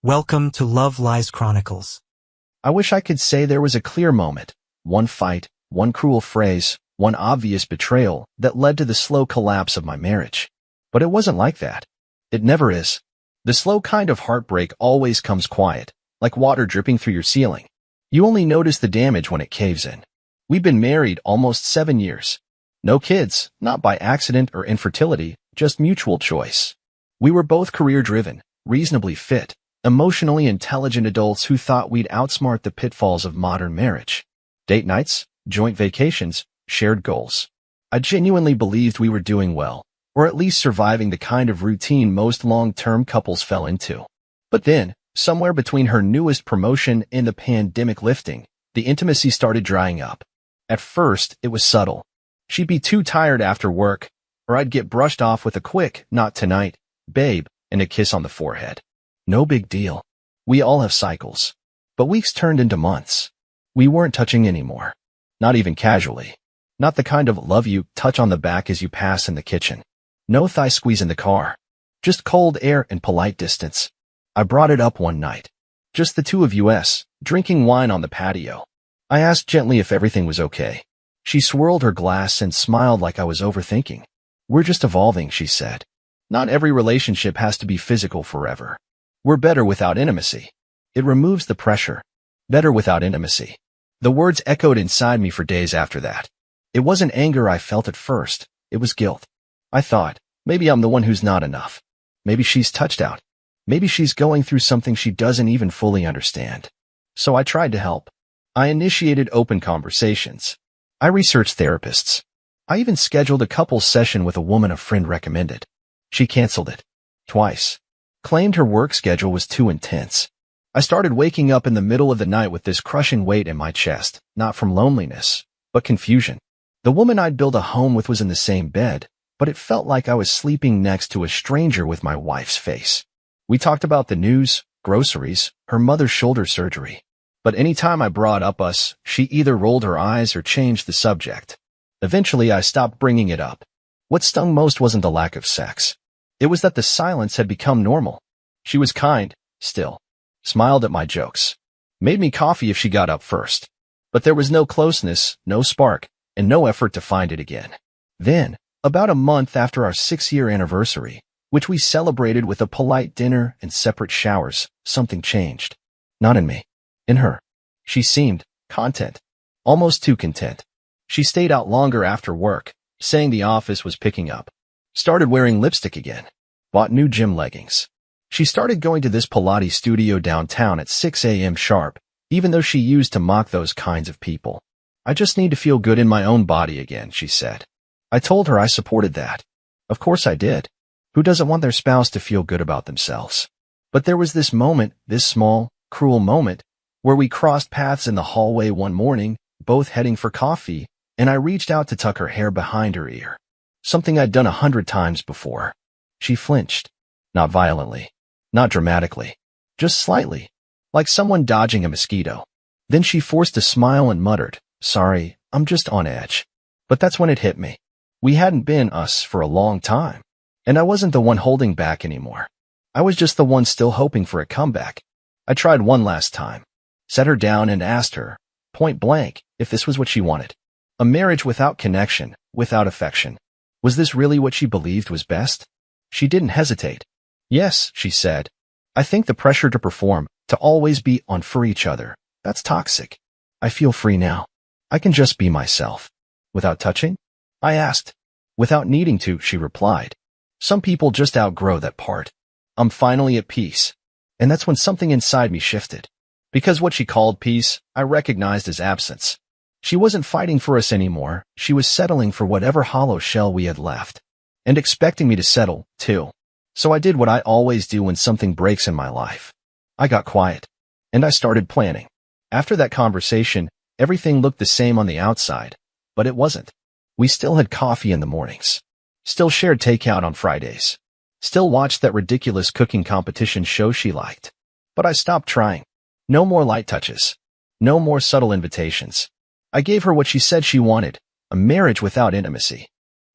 Welcome to Love Lies Chronicles. I wish I could say there was a clear moment, one fight, one cruel phrase, one obvious betrayal that led to the slow collapse of my marriage. But it wasn't like that. It never is. The slow kind of heartbreak always comes quiet, like water dripping through your ceiling. You only notice the damage when it caves in. We've been married almost 7 years. No kids, not by accident or infertility, just mutual choice. We were both career-driven, reasonably fit, emotionally intelligent adults who thought we'd outsmart the pitfalls of modern marriage. Date nights, joint vacations, shared goals. I genuinely believed we were doing well, or at least surviving the kind of routine most long-term couples fell into. But then, somewhere between her newest promotion and the pandemic lifting, the intimacy started drying up. At first, it was subtle. She'd be too tired after work, or I'd get brushed off with a quick, "Not tonight, babe," and a kiss on the forehead. No big deal. We all have cycles. But weeks turned into months. We weren't touching anymore. Not even casually. Not the kind of love you touch on the back as you pass in the kitchen. No thigh squeeze in the car. Just cold air and polite distance. I brought it up one night. Just the two of us, drinking wine on the patio. I asked gently if everything was okay. She swirled her glass and smiled like I was overthinking. "We're just evolving," she said. "Not every relationship has to be physical forever. We're better without intimacy. It removes the pressure. Better without intimacy." The words echoed inside me for days after that. It wasn't anger I felt at first. It was guilt. I thought, maybe I'm the one who's not enough. Maybe she's touched out. Maybe she's going through something she doesn't even fully understand. So I tried to help. I initiated open conversations. I researched therapists. I even scheduled a couples session with a woman a friend recommended. She canceled it. Twice. Claimed her work schedule was too intense. I started waking up in the middle of the night with this crushing weight in my chest, not from loneliness, but confusion. The woman I'd built a home with was in the same bed, but it felt like I was sleeping next to a stranger with my wife's face. We talked about the news, groceries, her mother's shoulder surgery. But any time I brought up us, she either rolled her eyes or changed the subject. Eventually, I stopped bringing it up. What stung most wasn't the lack of sex. It was that the silence had become normal. She was kind, still. Smiled at my jokes. Made me coffee if she got up first. But there was no closeness, no spark, and no effort to find it again. Then, about a month after our 6-year anniversary, which we celebrated with a polite dinner and separate showers, something changed. Not in me. In her. She seemed content. Almost too content. She stayed out longer after work, saying the office was picking up. Started wearing lipstick again. Bought new gym leggings. She started going to this Pilates studio downtown at 6 a.m. sharp, even though she used to mock those kinds of people. "I just need to feel good in my own body again," she said. I told her I supported that. Of course I did. Who doesn't want their spouse to feel good about themselves? But there was this moment, this small, cruel moment, where we crossed paths in the hallway one morning, both heading for coffee, and I reached out to tuck her hair behind her ear. Something I'd done 100 times before. She flinched. Not violently. Not dramatically. Just slightly. Like someone dodging a mosquito. Then she forced a smile and muttered, "Sorry, I'm just on edge." But that's when it hit me. We hadn't been us for a long time. And I wasn't the one holding back anymore. I was just the one still hoping for a comeback. I tried one last time. Set her down and asked her, point blank, if this was what she wanted. A marriage without connection, without affection. Was this really what she believed was best? She didn't hesitate. "Yes," she said. "I think the pressure to perform, to always be on for each other, that's toxic. I feel free now. I can just be myself." "Without touching?" I asked. "Without needing to," she replied. "Some people just outgrow that part. I'm finally at peace." And that's when something inside me shifted. Because what she called peace, I recognized as absence. She wasn't fighting for us anymore. She was settling for whatever hollow shell we had left. And expecting me to settle, too. So I did what I always do when something breaks in my life. I got quiet. And I started planning. After that conversation, everything looked the same on the outside. But it wasn't. We still had coffee in the mornings. Still shared takeout on Fridays. Still watched that ridiculous cooking competition show she liked. But I stopped trying. No more light touches. No more subtle invitations. I gave her what she said she wanted, a marriage without intimacy.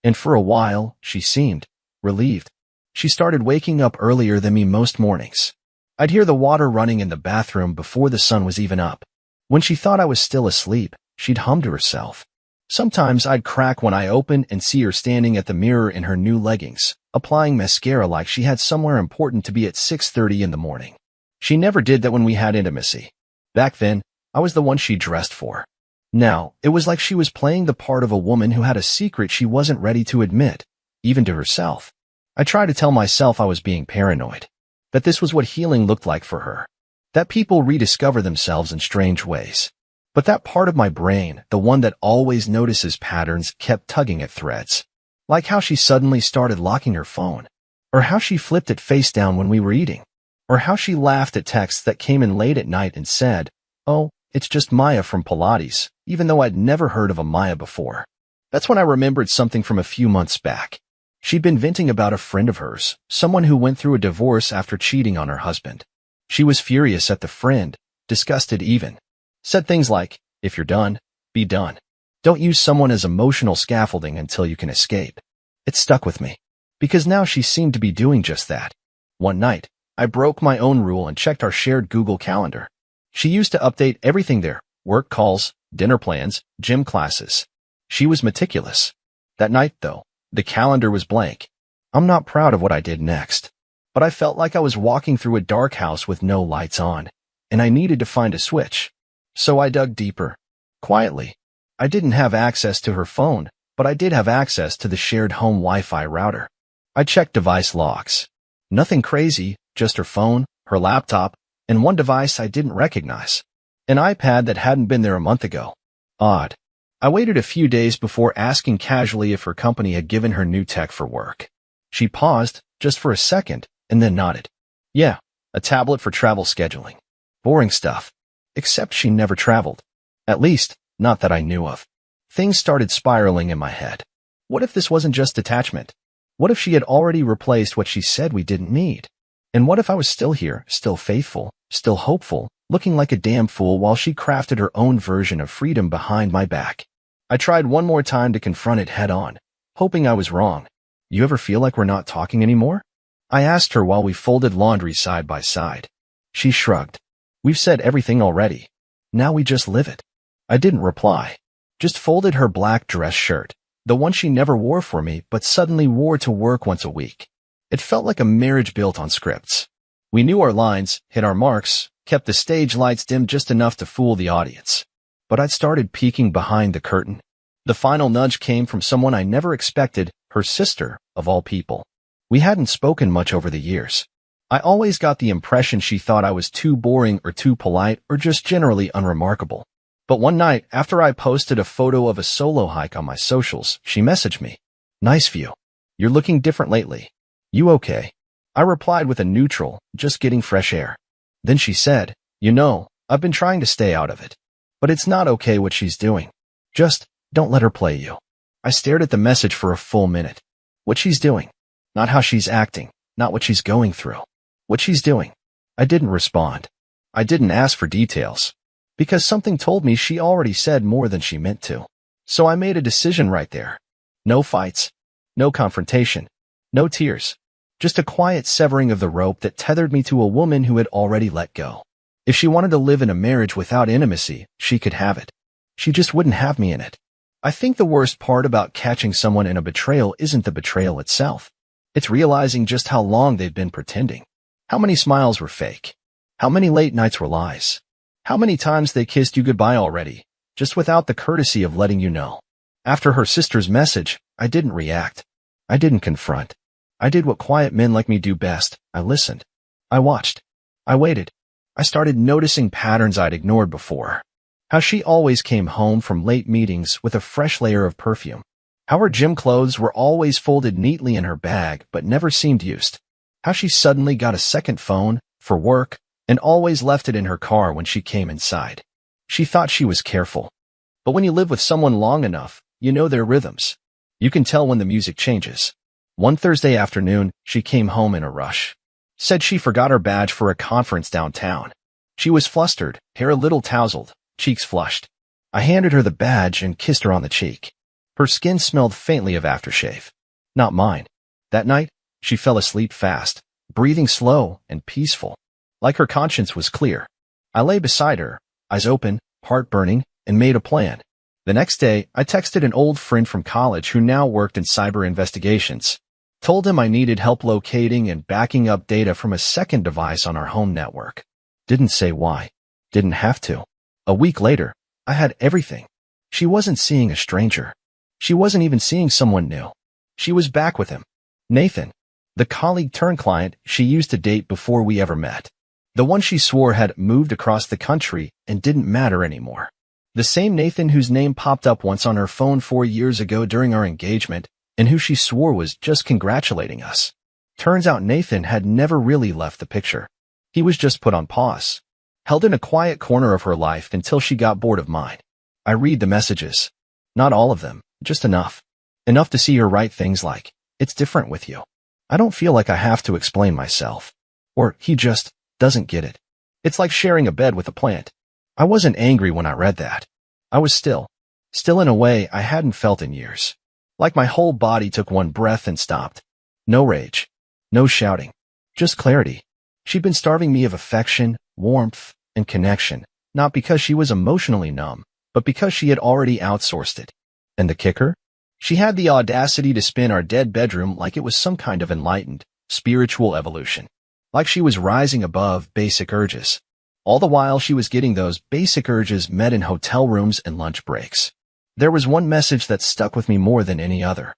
And for a while, she seemed relieved. She started waking up earlier than me most mornings. I'd hear the water running in the bathroom before the sun was even up. When she thought I was still asleep, she'd hum to herself. Sometimes I'd crack when I opened and see her standing at the mirror in her new leggings, applying mascara like she had somewhere important to be at 6:30 in the morning. She never did that when we had intimacy. Back then, I was the one she dressed for. Now, it was like she was playing the part of a woman who had a secret she wasn't ready to admit, even to herself. I tried to tell myself I was being paranoid, that this was what healing looked like for her, that people rediscover themselves in strange ways. But that part of my brain, the one that always notices patterns, kept tugging at threads. Like how she suddenly started locking her phone, or how she flipped it face down when we were eating, or how she laughed at texts that came in late at night and said, "Oh, it's just Maya from Pilates," even though I'd never heard of a Maya before. That's when I remembered something from a few months back. She'd been venting about a friend of hers, someone who went through a divorce after cheating on her husband. She was furious at the friend, disgusted even. Said things like, "If you're done, be done. Don't use someone as emotional scaffolding until you can escape." It stuck with me, because now she seemed to be doing just that. One night, I broke my own rule and checked our shared Google Calendar. She used to update everything there, work calls, dinner plans, gym classes. She was meticulous. That night, though, the calendar was blank. I'm not proud of what I did next, but I felt like I was walking through a dark house with no lights on, and I needed to find a switch. So I dug deeper. Quietly. I didn't have access to her phone, but I did have access to the shared home Wi-Fi router. I checked device logs. Nothing crazy, just her phone, her laptop, and one device I didn't recognize. An iPad that hadn't been there a month ago. Odd. I waited a few days before asking casually if her company had given her new tech for work. She paused, just for a second, and then nodded. Yeah, a tablet for travel scheduling. Boring stuff. Except she never traveled. At least, not that I knew of. Things started spiraling in my head. What if this wasn't just detachment? What if she had already replaced what she said we didn't need? And what if I was still here, still faithful, still hopeful, looking like a damn fool while she crafted her own version of freedom behind my back? I tried one more time to confront it head on, hoping I was wrong. "You ever feel like we're not talking anymore?" I asked her while we folded laundry side by side. She shrugged. "We've said everything already. Now we just live it." I didn't reply. Just folded her black dress shirt, the one she never wore for me but suddenly wore to work once a week. It felt like a marriage built on scripts. We knew our lines, hit our marks, kept the stage lights dim just enough to fool the audience. But I'd started peeking behind the curtain. The final nudge came from someone I never expected, her sister, of all people. We hadn't spoken much over the years. I always got the impression she thought I was too boring or too polite or just generally unremarkable. But one night, after I posted a photo of a solo hike on my socials, she messaged me. "Nice view. You're looking different lately. You okay?" I replied with a neutral, "Just getting fresh air." Then she said, "You know, I've been trying to stay out of it. But it's not okay what she's doing. Just don't let her play you." I stared at the message for a full minute. What she's doing. Not how she's acting. Not what she's going through. What she's doing. I didn't respond. I didn't ask for details. Because something told me she already said more than she meant to. So I made a decision right there. No fights. No confrontation. No tears. Just a quiet severing of the rope that tethered me to a woman who had already let go. If she wanted to live in a marriage without intimacy, she could have it. She just wouldn't have me in it. I think the worst part about catching someone in a betrayal isn't the betrayal itself. It's realizing just how long they've been pretending. How many smiles were fake? How many late nights were lies? How many times they kissed you goodbye already, just without the courtesy of letting you know? After her sister's message, I didn't react. I didn't confront. I did what quiet men like me do best. I listened. I watched. I waited. I started noticing patterns I'd ignored before. How she always came home from late meetings with a fresh layer of perfume. How her gym clothes were always folded neatly in her bag but never seemed used. How she suddenly got a second phone, for work, and always left it in her car when she came inside. She thought she was careful. But when you live with someone long enough, you know their rhythms. You can tell when the music changes. One Thursday afternoon, she came home in a rush. Said she forgot her badge for a conference downtown. She was flustered, hair a little tousled, cheeks flushed. I handed her the badge and kissed her on the cheek. Her skin smelled faintly of aftershave. Not mine. That night, she fell asleep fast, breathing slow and peaceful. like her conscience was clear. I lay beside her, eyes open, heart burning, and made a plan. The next day, I texted an old friend from college who now worked in cyber investigations. Told him I needed help locating and backing up data from a second device on our home network. Didn't say why. Didn't have to. A week later, I had everything. She wasn't seeing a stranger. She wasn't even seeing someone new. She was back with him. Nathan, the colleague turned client she used to date before we ever met. The one she swore had moved across the country and didn't matter anymore. The same Nathan whose name popped up once on her phone 4 years ago during our engagement and who she swore was just congratulating us. Turns out Nathan had never really left the picture. He was just put on pause, held in a quiet corner of her life until she got bored of mine. I read the messages. Not all of them, just enough. Enough to see her write things like, "It's different with you. I don't feel like I have to explain myself." Or, "He just doesn't get it." It's like sharing a bed with a plant. I wasn't angry when I read that. I was still in a way I hadn't felt in years. Like my whole body took one breath and stopped. No rage. No shouting. Just clarity. She'd been starving me of affection, warmth, and connection, not because she was emotionally numb, but because she had already outsourced it. And the kicker? She had the audacity to spin our dead bedroom like it was some kind of enlightened, spiritual evolution. Like she was rising above basic urges. All the while she was getting those basic urges met in hotel rooms and lunch breaks. There was one message that stuck with me more than any other.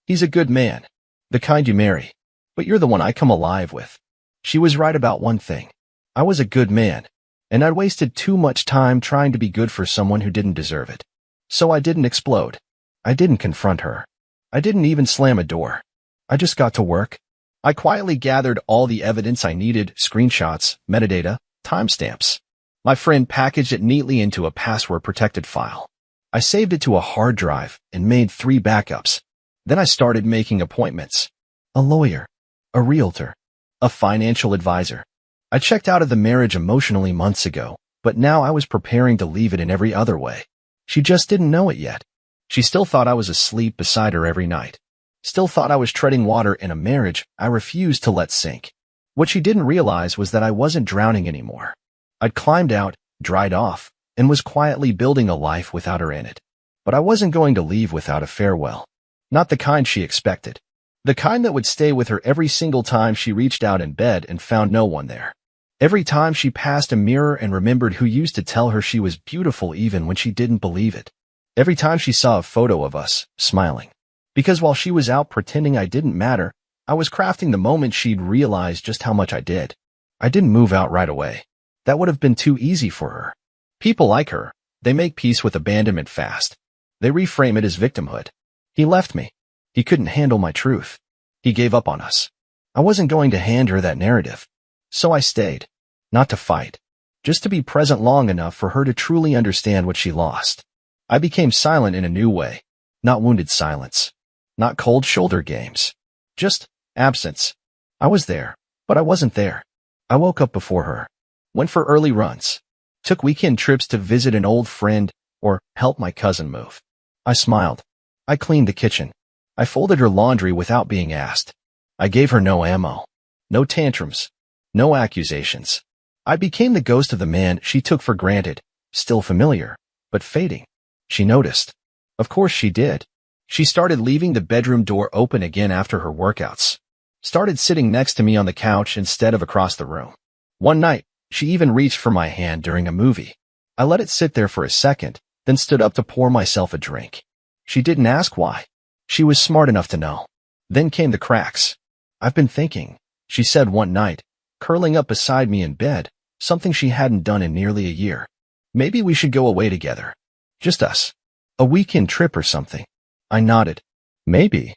"He's a good man. The kind you marry. But you're the one I come alive with." She was right about one thing. I was a good man, and I'd wasted too much time trying to be good for someone who didn't deserve it. So I didn't explode. I didn't confront her. I didn't even slam a door. I just got to work. I quietly gathered all the evidence I needed, screenshots, metadata, timestamps. My friend packaged it neatly into a password-protected file. I saved it to a hard drive and made 3 backups. Then I started making appointments. A lawyer, a realtor, a financial advisor. I checked out of the marriage emotionally months ago, but now I was preparing to leave it in every other way. She just didn't know it yet. She still thought I was asleep beside her every night. Still thought I was treading water in a marriage I refused to let sink. What she didn't realize was that I wasn't drowning anymore. I'd climbed out, dried off, and was quietly building a life without her in it. But I wasn't going to leave without a farewell. Not the kind she expected. The kind that would stay with her every single time she reached out in bed and found no one there. Every time she passed a mirror and remembered who used to tell her she was beautiful even when she didn't believe it. Every time she saw a photo of us, smiling. Because while she was out pretending I didn't matter, I was crafting the moment she'd realize just how much I did. I didn't move out right away. That would have been too easy for her. People like her, they make peace with abandonment fast. They reframe it as victimhood. He left me. He couldn't handle my truth. He gave up on us. I wasn't going to hand her that narrative. So I stayed. Not to fight. Just to be present long enough for her to truly understand what she lost. I became silent in a new way. Not wounded silence. Not cold shoulder games. Just absence. I was there, but I wasn't there. I woke up before her. Went for early runs. Took weekend trips to visit an old friend or help my cousin move. I smiled. I cleaned the kitchen. I folded her laundry without being asked. I gave her no ammo. No tantrums. No accusations. I became the ghost of the man she took for granted, still familiar, but fading. She noticed. Of course she did. She started leaving the bedroom door open again after her workouts. Started sitting next to me on the couch instead of across the room. One night, she even reached for my hand during a movie. I let it sit there for a second, then stood up to pour myself a drink. She didn't ask why. She was smart enough to know. Then came the cracks. "I've been thinking," she said one night, curling up beside me in bed, something she hadn't done in nearly a year. "Maybe we should go away together. Just us. A weekend trip or something." I nodded. Maybe.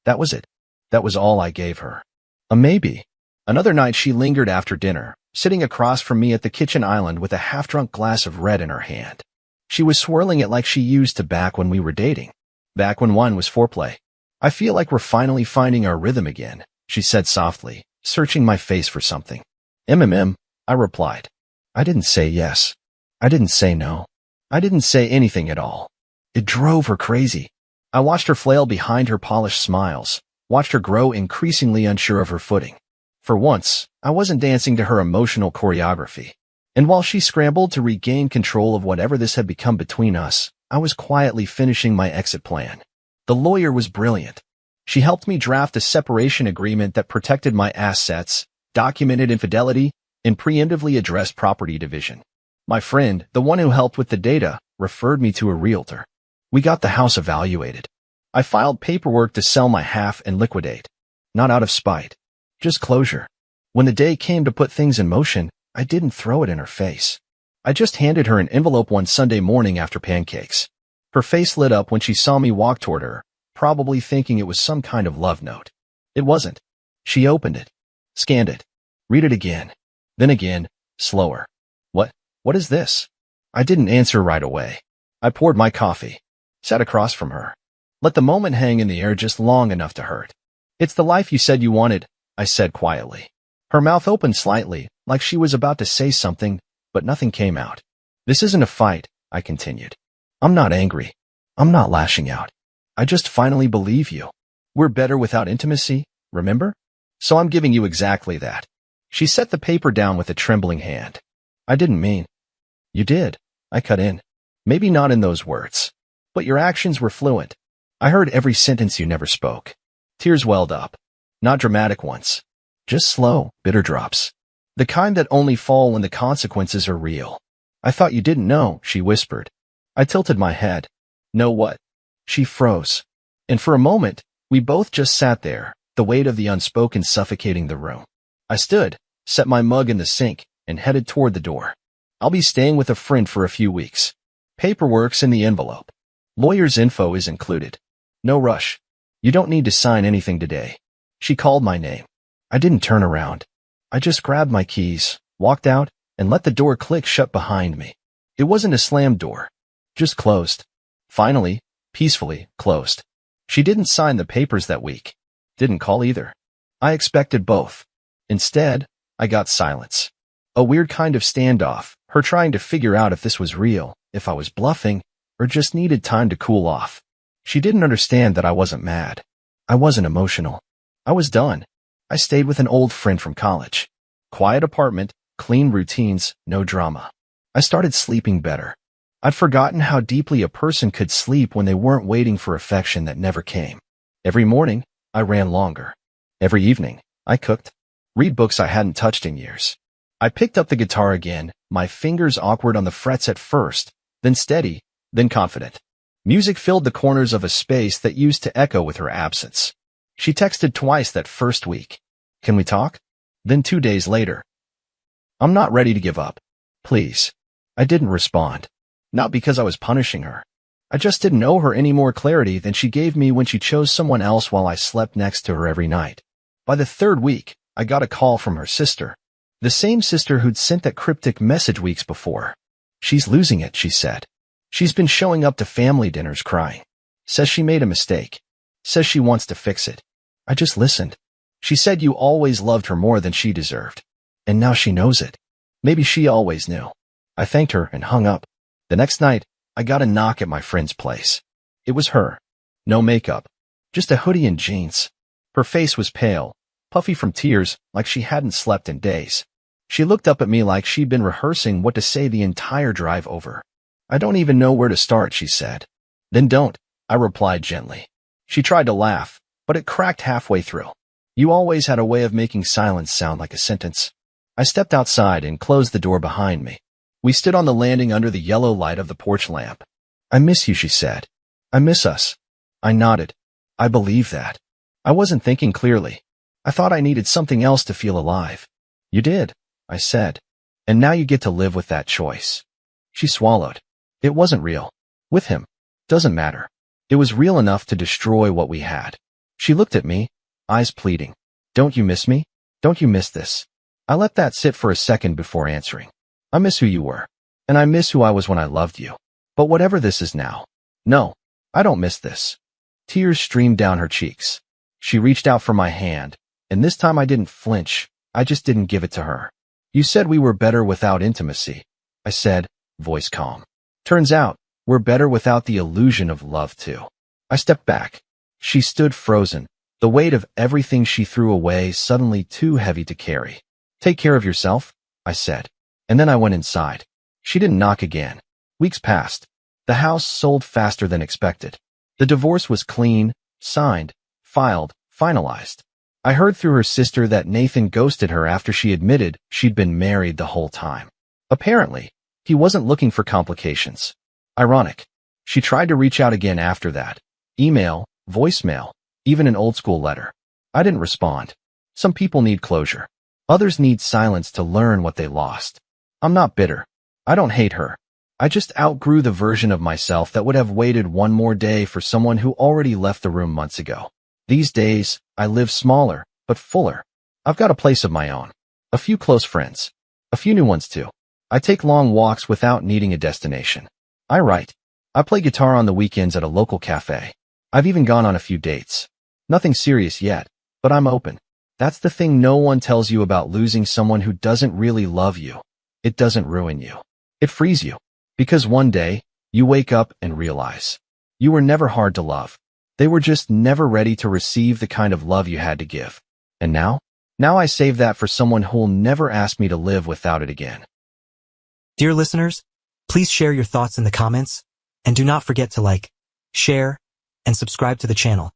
That was it. That was all I gave her. A maybe. Another night she lingered after dinner, sitting across from me at the kitchen island with a half-drunk glass of red in her hand. She was swirling it like she used to back when we were dating. Back when wine was foreplay. "I feel like we're finally finding our rhythm again," she said softly, searching my face for something. I replied. I didn't say yes. I didn't say no. I didn't say anything at all. It drove her crazy. I watched her flail behind her polished smiles, watched her grow increasingly unsure of her footing. For once, I wasn't dancing to her emotional choreography. And while she scrambled to regain control of whatever this had become between us, I was quietly finishing my exit plan. The lawyer was brilliant. She helped me draft a separation agreement that protected my assets, documented infidelity, and preemptively addressed property division. My friend, the one who helped with the data, referred me to a realtor. We got the house evaluated. I filed paperwork to sell my half and liquidate. Not out of spite. Just closure. When the day came to put things in motion, I didn't throw it in her face. I just handed her an envelope one Sunday morning after pancakes. Her face lit up when she saw me walk toward her, probably thinking it was some kind of love note. It wasn't. She opened it, scanned it, read it again, then again, slower. What is this? I didn't answer right away. I poured my coffee, sat across from her, let the moment hang in the air just long enough to hurt. It's the life you said you wanted, I said quietly. Her mouth opened slightly, like she was about to say something, but nothing came out. This isn't a fight, I continued. I'm not angry. I'm not lashing out. I just finally believe you. We're better without intimacy, remember? So I'm giving you exactly that. She set the paper down with a trembling hand. I didn't mean. You did, I cut in. Maybe not in those words. But your actions were fluent. I heard every sentence you never spoke. Tears welled up. Not dramatic ones. Just slow, bitter drops. The kind that only fall when the consequences are real. I thought you didn't know, she whispered. I tilted my head. Know what? She froze. And for a moment, we both just sat there, the weight of the unspoken suffocating the room. I stood, set my mug in the sink, and headed toward the door. I'll be staying with a friend for a few weeks. Paperwork's in the envelope. Lawyer's info is included. No rush. You don't need to sign anything today. She called my name. I didn't turn around. I just grabbed my keys, walked out, and let the door click shut behind me. It wasn't a slammed door. Just closed. Finally, peacefully, closed. She didn't sign the papers that week. Didn't call either. I expected both. Instead, I got silence. A weird kind of standoff, her trying to figure out if this was real, if I was bluffing, or just needed time to cool off. She didn't understand that I wasn't mad. I wasn't emotional. I was done. I stayed with an old friend from college. Quiet apartment, clean routines, no drama. I started sleeping better. I'd forgotten how deeply a person could sleep when they weren't waiting for affection that never came. Every morning, I ran longer. Every evening, I cooked. Read books I hadn't touched in years. I picked up the guitar again, my fingers awkward on the frets at first, then steady, then confident. Music filled the corners of a space that used to echo with her absence. She texted twice that first week. Can we talk? Then 2 days later. I'm not ready to give up. Please. I didn't respond. Not because I was punishing her. I just didn't owe her any more clarity than she gave me when she chose someone else while I slept next to her every night. By the 3rd week, I got a call from her sister. The same sister who'd sent that cryptic message weeks before. She's losing it, she said. She's been showing up to family dinners crying. Says she made a mistake. Says she wants to fix it. I just listened. She said you always loved her more than she deserved. And now she knows it. Maybe she always knew. I thanked her and hung up. The next night, I got a knock at my friend's place. It was her. No makeup. Just a hoodie and jeans. Her face was pale, puffy from tears, like she hadn't slept in days. She looked up at me like she'd been rehearsing what to say the entire drive over. I don't even know where to start, she said. Then don't, I replied gently. She tried to laugh, but it cracked halfway through. You always had a way of making silence sound like a sentence. I stepped outside and closed the door behind me. We stood on the landing under the yellow light of the porch lamp. I miss you, she said. I miss us. I nodded. I believe that. I wasn't thinking clearly. I thought I needed something else to feel alive. You did, I said. And now you get to live with that choice. She swallowed. It wasn't real. With him. Doesn't matter. It was real enough to destroy what we had. She looked at me, eyes pleading. Don't you miss me? Don't you miss this? I let that sit for a second before answering. I miss who you were. And I miss who I was when I loved you. But whatever this is now. No, I don't miss this. Tears streamed down her cheeks. She reached out for my hand, and this time I didn't flinch. I just didn't give it to her. You said we were better without intimacy. I said, voice calm. Turns out, we're better without the illusion of love too. I stepped back. She stood frozen, the weight of everything she threw away suddenly too heavy to carry. Take care of yourself, I said. And then I went inside. She didn't knock again. Weeks passed. The house sold faster than expected. The divorce was clean, signed, filed, finalized. I heard through her sister that Nathan ghosted her after she admitted she'd been married the whole time. Apparently, he wasn't looking for complications. Ironic. She tried to reach out again after that. Email, voicemail, even an old-school letter. I didn't respond. Some people need closure. Others need silence to learn what they lost. I'm not bitter. I don't hate her. I just outgrew the version of myself that would have waited one more day for someone who already left the room months ago. These days, I live smaller, but fuller. I've got a place of my own. A few close friends. A few new ones too. I take long walks without needing a destination. I write. I play guitar on the weekends at a local cafe. I've even gone on a few dates. Nothing serious yet, but I'm open. That's the thing no one tells you about losing someone who doesn't really love you. It doesn't ruin you. It frees you. Because one day, you wake up and realize you were never hard to love. They were just never ready to receive the kind of love you had to give. And now I save that for someone who'll never ask me to live without it again. Dear listeners, please share your thoughts in the comments, and do not forget to like, share, and subscribe to the channel.